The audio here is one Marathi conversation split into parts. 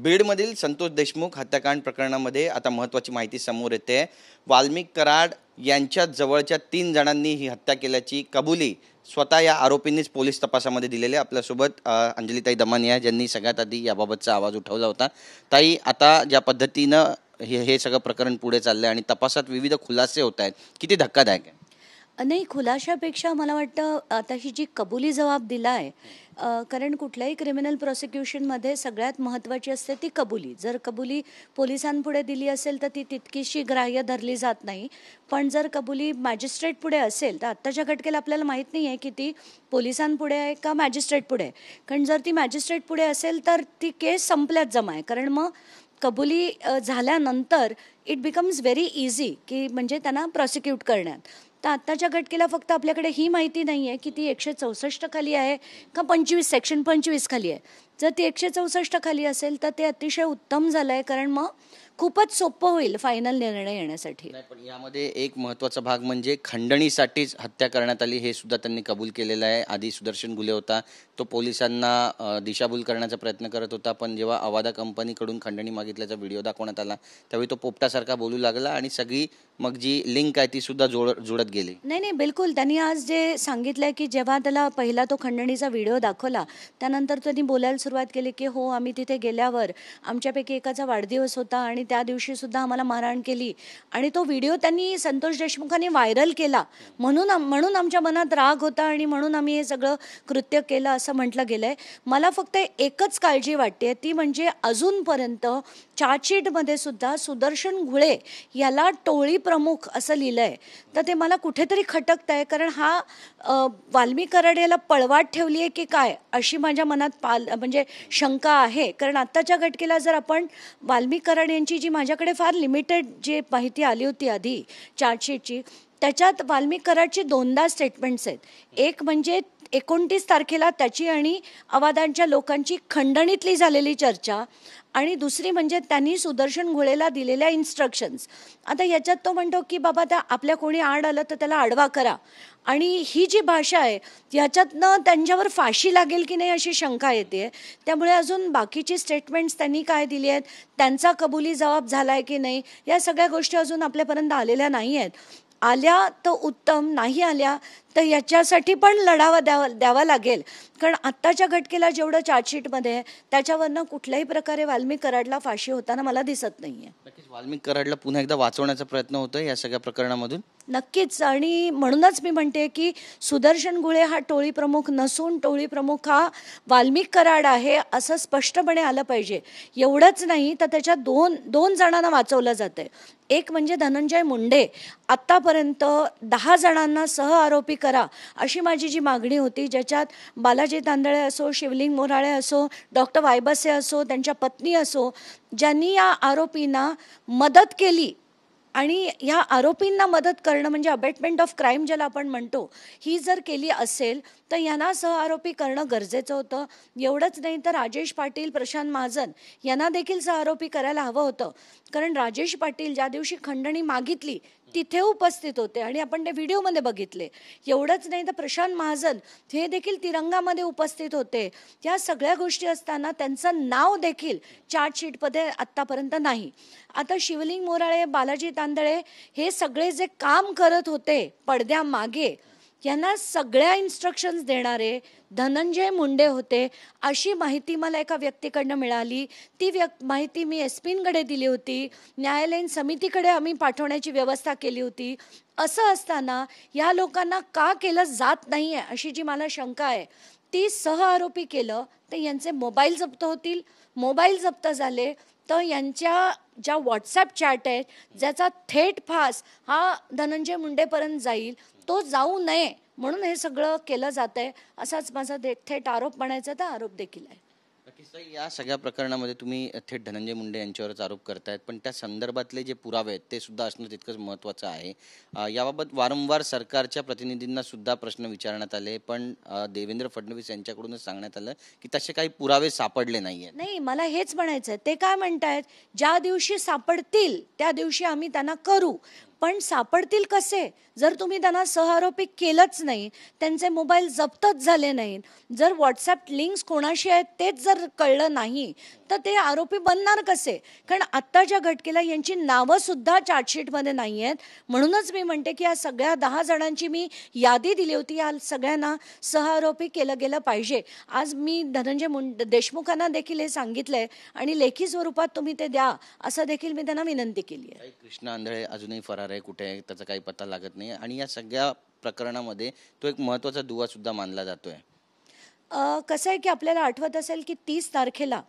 बीडमधील संतोष देशमुख हत्याकांड प्रकरणामध्ये आता महत्त्वाची माहिती समोर येते। वाल्मिक कराड यांच्या जवळच्या 3 जणांनी ही हत्या केल्याची कबुली स्वतः या आरोपींनीच पोलीस तपासामध्ये दिलेले। आपल्यासोबत अंजलीताई दमानी आहे, ज्यांनी सगळ्यात आधी याबाबतचा आवाज उठवला होता। ताई, आता ज्या पद्धतीनं हे सगळं प्रकरण पुढे चाललंय आणि तपासात विविध खुलासे होत आहेत, किती धक्कादायक आहे? नाही, खुलाशापेक्षा मला वाटतं आता ही जी कबुली जबाब दिला आहे, कारण कुठल्याही क्रिमिनल प्रॉसिक्युशनमध्ये सगळ्यात महत्त्वाची असते ती कबुली। जर कबुली पोलिसांपुढे दिली असेल तर ती तितकीशी ग्राह्य धरली जात नाही, पण जर कबुली मॅजिस्ट्रेट पुढे असेल तर आत्ताच्या घटकेला आपल्याला माहीत नाही आहे की ती पोलिसांपुढे आहे का मॅजिस्ट्रेट पुढे आहे। कारण जर ती मॅजिस्ट्रेट पुढे असेल तर ती केस संपल्यात जमा आहे, कारण मग कबुली झाल्यानंतर इट बिकम्स व्हेरी इझी की म्हणजे त्यांना प्रॉसिक्यूट करण्यात। तर आत्ताच्या घटकेला फक्त आपल्याकडे ही माहिती नाही आहे की ती 164 खाली आहे का 25 सेक्शन 25 खाली आहे। जर ती 164 खाली असेल तर ते अतिशय उत्तम झालं आहे, कारण मग खूपच सोपं होईल फायनल निर्णय येण्यासाठी। नाही, पण यामध्ये एक महत्त्वाचा भाग म्हणजे खंडणीसाठीच हत्या करण्यात आली, हे सुद्धा त्यांनी कबूल केलेलं आहे। आधी सुदर्शन घुले होता, तो पोलिसांना दिशाभूल करण्याचा प्रयत्न करत होता, पण जेव्हा अवादा कंपनीकडून खंडणी मागितल्याचा व्हिडिओ दाखवण्यात आला त्यावेळी तो पोपटासारखा बोलू लागला आणि सगळी मग जी लिंक आहे ती सुद्धा जुळत गेली। नाही, बिलकुल त्यांनी आज जे सांगितलं की जेव्हा त्याला पहिला तो खंडणीचा व्हिडिओ दाखवला त्यानंतर त्यांनी बोलायला सुरुवात केली की हो, आम्ही तिथे गेल्यावर आमच्यापैकी एकाचा वाढदिवस होता आणि त्या दिवशी सुद्धा आम्हाला मारहाण केली आणि तो व्हिडिओ त्यांनी संतोष देशमुखांनी व्हायरल केला म्हणून आमच्या मनात राग होता आणि म्हणून आम्ही हे सगळं कृत्य केलं असं म्हटलं गेलंय। मला फक्त एकच काळजी वाटते, ती म्हणजे अजूनपर्यंत चार्जशीटमध्ये सुद्धा सुदर्शन घुळे याला टोळी प्रमुख असं लिहिलंय, तर ते मला कुठेतरी खटकत आहे, कारण हा वाल्मिक कराड याला पळवाट ठेवली आहे की काय अशी माझ्या मनात म्हणजे शंका आहे। कारण आत्ताच्या घटकेला जर आपण वाल्मिक कराड यांची जी माझ्याकडे फार लिमिटेड जी माहिती आली होती आधी चार्जशीटची, त्याच्यात वाल्मिक कराडची 2दा स्टेटमेंट्स आहेत। एक म्हणजे 29 तारखेला त्याची आणि अवादांच्या लोकांची खंडणीतली झालेली चर्चा, आणि दुसरी म्हणजे त्यांनी सुदर्शन घुळेला दिलेल्या इन्स्ट्रक्शन्स। आता याच्यात तो म्हणतो की बाबा त्या आपल्या कोणी आड आलं तर त्याला आडवा करा, आणि ही जी भाषा आहे याच्यातनं त्यांच्यावर फाशी लागेल की नाही अशी शंका येते। त्यामुळे अजून बाकीची स्टेटमेंट्स त्यांनी काय दिली आहेत, त्यांचा कबुली जबाब झाला आहे की नाही, या सगळ्या गोष्टी अजून आपल्यापर्यंत आलेल्या नाही आहेत। आल्या तर उत्तम, नाही आल्या तर याच्यासाठी पण लढावा द्यावा लागेल, कारण आत्ताच्या घटकेला जेवढं चार्जशीटमध्ये आहे त्याच्यावरनं कुठल्याही प्रकारे वाल्मिक कराडला फाशी होताना मला दिसत नाही आहे। नक्कीच वाल्मिक कराडला पुन्हा एकदा वाचवण्याचा प्रयत्न होतोय या सगळ्या प्रकरणामधून। नक्कीच, आणि म्हणूनच मी म्हणते की सुदर्शन घुळे हा टोळी प्रमुख नसून टोळी प्रमुख हा वाल्मिक कराड आहे असं स्पष्टपणे आलं पाहिजे। एवढंच नाही तर त्याच्यात दोन जणांना वाचवलं जातंय। एक म्हणजे धनंजय मुंडे, आत्तापर्यंत 10 जणांना सह आरोपी करा अशी माझी जी मागणी होती, ज्याच्यात बालाजी तांदळे असो, शिवलिंग मोराळे असो, डॉक्टर वायबसे असो, त्यांच्या पत्नी असो, ज्यांनी या आरोपींना मदत केली, आणि ह्या आरोपींना मदत करणं म्हणजे अबेटमेंट ऑफ क्राईम ज्याला आपण म्हणतो, ही जर केली असेल तर यांना सह आरोपी करणं गरजेचं होतं। एवढंच नाही तर राजेश पाटील, प्रशांत महाजन यांना देखील सह आरोपी करायला हवं होतं, कारण राजेश पाटील ज्या दिवशी खंडणी मागितली तिथे उपस्थित होते आणि आपण ते व्हिडिओमध्ये बघितले। एवढंच नाही तर प्रशांत महाजन हे देखील तिरंगामध्ये उपस्थित होते। या सगळ्या गोष्टी असताना त्यांचं नाव देखील चार्जशीटमध्ये आत्तापर्यंत नाही। आता शिवलिंग मोराळे, बालाजी तांदळे हे सगळे जे काम करत होते पडद्यामागे, यांना सगळ्या इन्स्ट्रक्शन्स देणारे धनंजय मुंडे होते अशी माहिती मला एका व्यक्तीकडनं मिळाली। ती माहिती मी SP-कडे दिली होती, न्यायालयीन समितीकडे आम्ही पाठवण्याची व्यवस्था केली होती। असं असताना या लोकांना का केलं जात नाही आहे अशी जी मला शंका आहे, ती सह आरोपी केलं तर यांचे मोबाईल जप्त होतील, मोबाईल जप्त झाले तर यांच्या ज्या व्हॉट्सॲप चॅट आहेत ज्याचा थेट फास हा धनंजय मुंडेपर्यंत जाईल, तो जाऊ नये म्हणून हे सगळं केलं जात आहे असाच माझा थेट आरोप म्हणायचा तर आरोप देखील आहे। नक्कीच या सगळ्या प्रकरणामध्ये तुम्ही थेट धनंजय मुंडे यांच्यावरच आरोप करतायत, पण त्या संदर्भातले जे पुरावे आहेत ते सुद्धा असणं तितकंच महत्त्वाचं आहे। याबाबत वारंवार सरकारच्या प्रतिनिधींना सुद्धा प्रश्न विचारण्यात आले, पण देवेंद्र फडणवीस यांच्याकडूनच सांगण्यात आलं की तसे काही पुरावे सापडले नाही आहेत। नाही, मला हेच म्हणायचं आहे। ते काय म्हणतायत, ज्या दिवशी सापडतील त्या दिवशी आम्ही त्यांना करू, पण सापडतील कसे जर तुम्ही त्यांना सहआरोपी केलंच नाही, त्यांचे मोबाईल जप्तच झाले नाहीत, जर व्हॉट्सॲप लिंक्स कोणाशी आहेत तेच जर कळलं नाही, तर ते आरोपी बनणार कसे? कारण आत्ताच्या घटकेला यांची नावं सुद्धा चार्जशीटमध्ये नाही आहेत. म्हणूनच मी म्हणते की या सगळ्या 10 जणांची मी यादी दिली होती, या सगळ्यांना सहआरोपी केलं गेलं पाहिजे. आज मी धनंजय देशमुखांना देखील हे सांगितलंय आणि लेखी स्वरूपात तुम्ही ते द्या असं देखील मी त्यांना विनंती केली आहे. कृष्णा आंधळे अजूनही फरार आहे, कुठे आहे त्याचा काही पत्ता लागत नाही आणि या सगळ्या प्रकरणामध्ये तो एक महत्त्वाचा दुवा सुद्धा मानला जातोय. कसं आहे की आपल्याला आठवत असेल की 30 तारखेला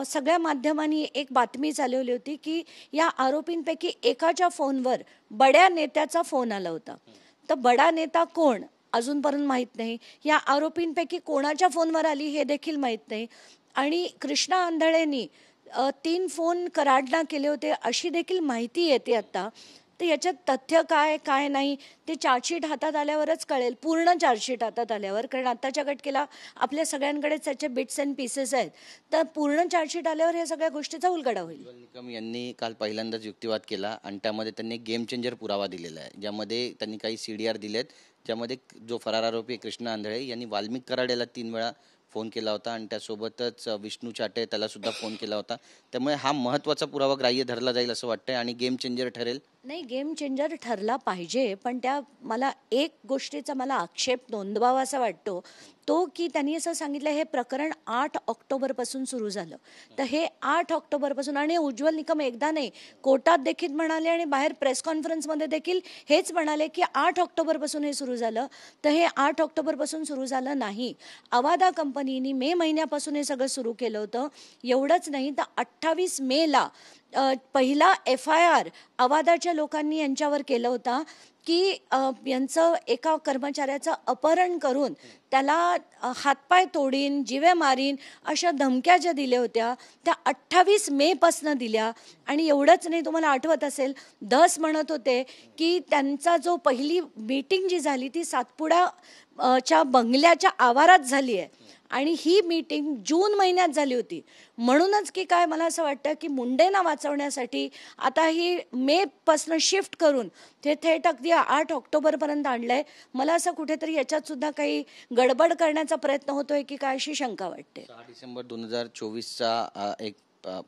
सगळ्या माध्यमांनी एक बातमी चालवली होती की या आरोपींपैकी एकाच्या फोनवर बड्या नेत्याचा फोन आला होता. तर बडा नेता कोण अजूनपर्यंत माहीत नाही. या आरोपींपैकी कोणाच्या फोनवर आली हे देखील माहीत नाही. आणि कृष्णा आंधळेंनी 3 फोन कराडला केले होते अशी देखील माहिती येते आता. तर याच्यात तथ्य काय काय नाही ते चार्जशीट हातात आल्यावरच कळेल, पूर्ण चार्जशीट हातात आल्यावर. कारण आत्ताच्या घटकेला आपल्या सगळ्यांकडेच त्याचे बिट्स अँड पीसेस आहेत. तर पूर्ण चार्जशीट आल्यावर या सगळ्या गोष्टीचा उलगडा होईल. उज्ज्वल निकम यांनी काल पहिल्यांदाच युक्तिवाद केला आणि त्यामध्ये त्यांनी गेम चेंजर पुरावा दिलेला आहे, ज्यामध्ये त्यांनी काही CDR दिलेत, ज्यामध्ये जो फरार आरोपी कृष्णा आंधळे यांनी वाल्मिक कराड याला 3 वेळा फोन केला होता आणि त्यासोबतच विष्णू चाटे त्याला सुद्धा फोन केला होता. त्यामुळे हा महत्त्वाचा पुरावा ग्राह्य धरला जाईल असं वाटतंय आणि गेम चेंजर ठरेल. नाही, गेम चेंजर ठरला पाहिजे, पण त्या मला एक गोष्टीचा मला आक्षेप नोंदवावा वाटतो तो की त्यांनी असं सांगितलं हे प्रकरण 8 ऑक्टोबरपासून सुरू झालं. तर हे 8 ऑक्टोबरपासून आणि उज्ज्वल निकम एकदा नाही कोर्टात देखील म्हणाले आणि बाहेर प्रेस कॉन्फरन्समध्ये देखील हेच म्हणाले की 8 ऑक्टोबरपासून हे सुरू झालं. तर हे 8 ऑक्टोबरपासून सुरू झालं नाही. अवादा कंपनीने मे महिन्यापासून हे सगळं सुरू केलं होतं. एवढंच नाही तर 28 मेला पहिला FIR अवादाच्या लोकांनी यांच्यावर केला होता की यांचं एका कर्मचाऱ्याचं अपहरण करून त्याला हातपाय तोडीन, जीवे मारीन अशा धमक्या ज्या दिल्या होत्या त्या 28 मेपासनं दिल्या. आणि एवढंच नाही, तुम्हाला आठवत असेल धस म्हणत होते की त्यांचा जो पहिली मीटिंग जी झाली ती सातपुडा च्या बंगल्याच्या आवारात झाली आहे आणि ही मीटिंग जून महिन्यात झाली होती. म्हणूनच की काय मला असं वाटतं की मुंडेंना वाचवण्यासाठी आता ही मेपासनं शिफ्ट करून ते थेट अगदी 8 ऑक्टोबरपर्यंत आणलंय. मला असं कुठेतरी याच्यात सुद्धा काही गडबड करण्याचा प्रयत्न होतोय की काय अशी शंका वाटते. 6 डिसेंबर 2024चा एक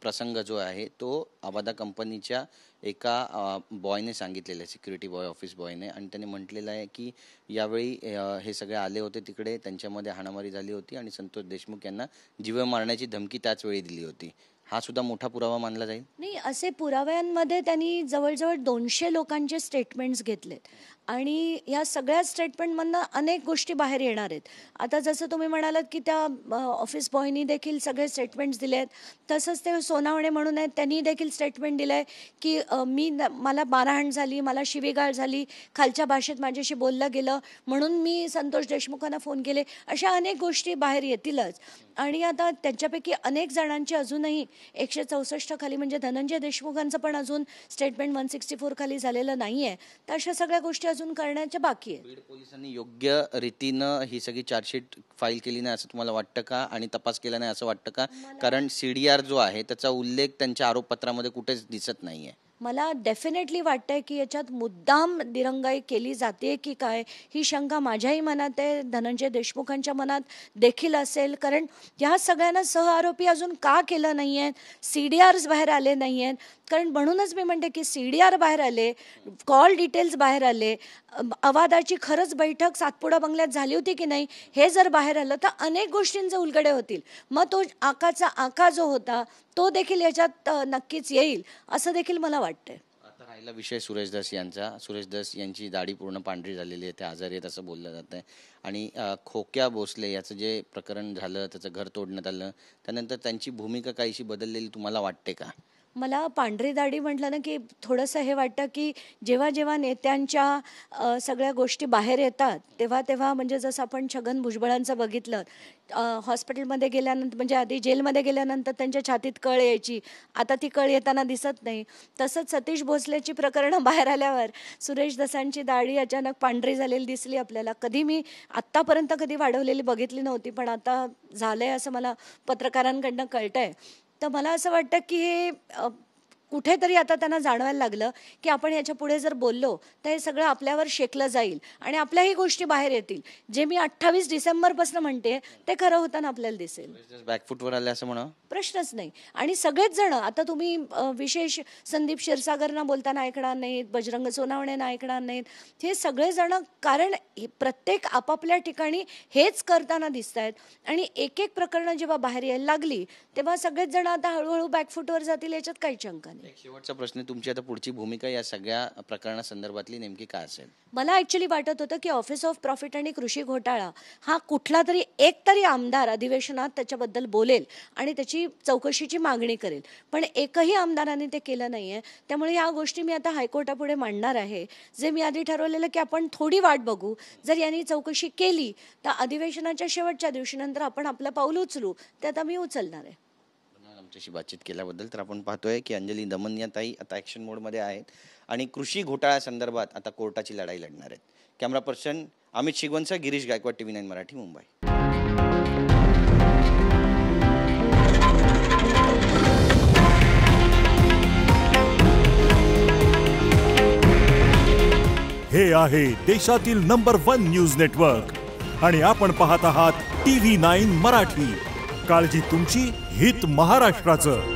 प्रसंग जो आहे तो अवादा कंपनीच्या एका बॉयने सांगितलेला आहे, सिक्युरिटी बॉय, ऑफिस बॉयने, आणि त्याने म्हटलेलं आहे की यावेळी हे सगळे आले होते तिकडे, त्यांच्यामध्ये हाणामारी झाली होती आणि संतोष देशमुख यांना जीवे मारण्याची धमकी त्याच वेळी दिली होती. हा सुद्धा मोठा पुरावा मानला जाईल. नाही, असे पुराव्यांमध्ये त्यांनी जवळजवळ 200 लोकांचे स्टेटमेंट्स घेतलेत आणि या सगळ्या स्टेटमेंटमधनं अनेक गोष्टी बाहेर येणार आहेत. आता जसं तुम्ही म्हणालात की त्या ऑफिस बॉयनी देखील सगळे स्टेटमेंट्स दिले आहेत, तसंच ते सोनावणे म्हणून आहेत त्यांनी देखील स्टेटमेंट दिलं आहे की मला मारहाण झाली, मला शिवीगाळ झाली, खालच्या भाषेत माझ्याशी बोललं गेलं म्हणून मी संतोष देशमुखांना फोन केले. अशा अनेक गोष्टी बाहेर येतीलच. आणि आता त्यांच्यापैकी अनेक जणांची अजूनही 164 खाली म्हणजे धनंजय देशमुखांचं पण अजून स्टेटमेंट 164 खाली झालेलं नाही आहे. तर अशा सगळ्या गोष्टी अजून करण्याच्या बाकी आहेत. बीड पोलिसांनी योग्य रीतीनं ही सगळी चार्जशीट फाईल केली नाही असं तुम्हाला वाटतं का आणि तपास केला नाही असं वाटतं का? कारण CDR जो आहे त्याचा उल्लेख त्यांच्या आरोपपत्रामध्ये कुठेच दिसत नाहीये. मला डेफिनेटली वाटतंय की याच्यात मुद्दाम दिरंगाई केली जाते की काय ही शंका माझ्याही मनात आहे, धनंजय देशमुखांच्या मनात देखील असेल. कारण ह्या सगळ्यांना सहआरोपी अजून का केलं नाही आहेत, CDRs बाहेर आले नाही आहेत. कारण म्हणूनच मी म्हणते की CDR बाहेर आले, कॉल डिटेल्स बाहेर आले, अवादाची खरंच बैठक सातपुडा बंगल्यात झाली होती की नाही हे जर बाहेर आलं तर अनेक गोष्टींचे उलगडे होतील. मग तो आकाचा आका जो होता तो देखील याच्यात नक्कीच येईल असं देखील मला वाटतंय. आता राहिला विषय सुरेश धस यांचा. सुरेश धस यांची दाढी पूर्ण पांढरी झालेली आहे, ते आजारी आहेत असं बोललं जात आहे. आणि खोक्या भोसले याचं जे प्रकरण झालं, त्याचं घर तोडण्यात आलं, त्यानंतर त्यांची भूमिका काहीशी बदललेली तुम्हाला वाटते का? मला पांढरी दाढी म्हटलं ना की थोडंसं हे वाटतं की जेव्हा जेव्हा नेत्यांच्या सगळ्या गोष्टी बाहेर येतात तेव्हा तेव्हा म्हणजे जसं आपण छगन भुजबळांचं बघितलं, हॉस्पिटलमध्ये गेल्यानंतर म्हणजे आधी जेलमध्ये गेल्यानंतर त्यांच्या छातीत कळ यायची, आता ती कळ येताना दिसत नाही. तसंच सतीश भोसलेची प्रकरणं बाहेर आल्यावर सुरेश धसांची दाढी अचानक पांढरी झालेली दिसली आपल्याला. कधी मी आत्तापर्यंत कधी वाढवलेली बघितली नव्हती, पण आता झालंय असं मला पत्रकारांकडनं कळतंय. तर मला असं वाटतं की हे कुठेतरी आता त्यांना जाणवायला लागलं की आपण याच्या पुढे जर बोललो तर हे सगळं आपल्यावर शेकलं जाईल आणि आपल्याही गोष्टी बाहेर येतील. जे मी 28 डिसेंबरपासून म्हणते ते खरं होताना आपल्याला दिसेल. बॅकफुटवर आले असं म्हणा प्रश्नच नाही. आणि सगळेच जण आता तुम्ही विशेष संदीप क्षीरसागरना बोलताना ऐकणार नाहीत, बजरंग सोनावणेंना ऐकणार नाहीत. हे सगळेजण कारण प्रत्येक आपापल्या ठिकाणी हेच करताना दिसत आहेत आणि एक एक प्रकरणं जेव्हा बाहेर यायला लागली तेव्हा सगळेच जण आता हळूहळू बॅकफुटवर जातील, याच्यात काही शंका नाही. शेवटचा प्रश्न, तुमची आता पुढची भूमिका या सगळ्या प्रकरणासंदर्भातली नेमकी काय असेल? मला ॲक्च्युली वाटत होतं की ऑफिस ऑफ प्रॉफिट आणि कृषी घोटाळा हा कुठला तरी एक तरी आमदार अधिवेशनात त्याच्याबद्दल बोलेल आणि त्याची चौकशीची मागणी करेल, पण एकही आमदाराने ते केलं नाही आहे. त्यामुळे या गोष्टी मी आता हायकोर्टापुढे मांडणार आहे. जे मी आधी ठरवलेलं की आपण थोडी वाट बघू, जर यांनी चौकशी केली तर अधिवेशनाच्या शेवटच्या दिवशीनंतर आपण आपलं पाऊल उचलू, ते आता मी उचलणार आहे. आमच्याशी बातचीत केल्याबद्दल. तर आपण पाहतोय की अंजली दमनिया ताई आता ॲक्शन मोडमध्ये आहेत आणि कृषी घोटाळ्यासंदर्भात आता कोर्टाची लढाई लढणार आहेत. कॅमेरा पर्सन अमित शिगवणसह गिरीश गायकवाड, TV9 मराठी, मुंबई. हे आहे देशातील नंबर 1 न्यूज नेटवर्क आणि आपण पाहत आहात TV9 मराठी. काळजी तुमची, हित महाराष्ट्राचं.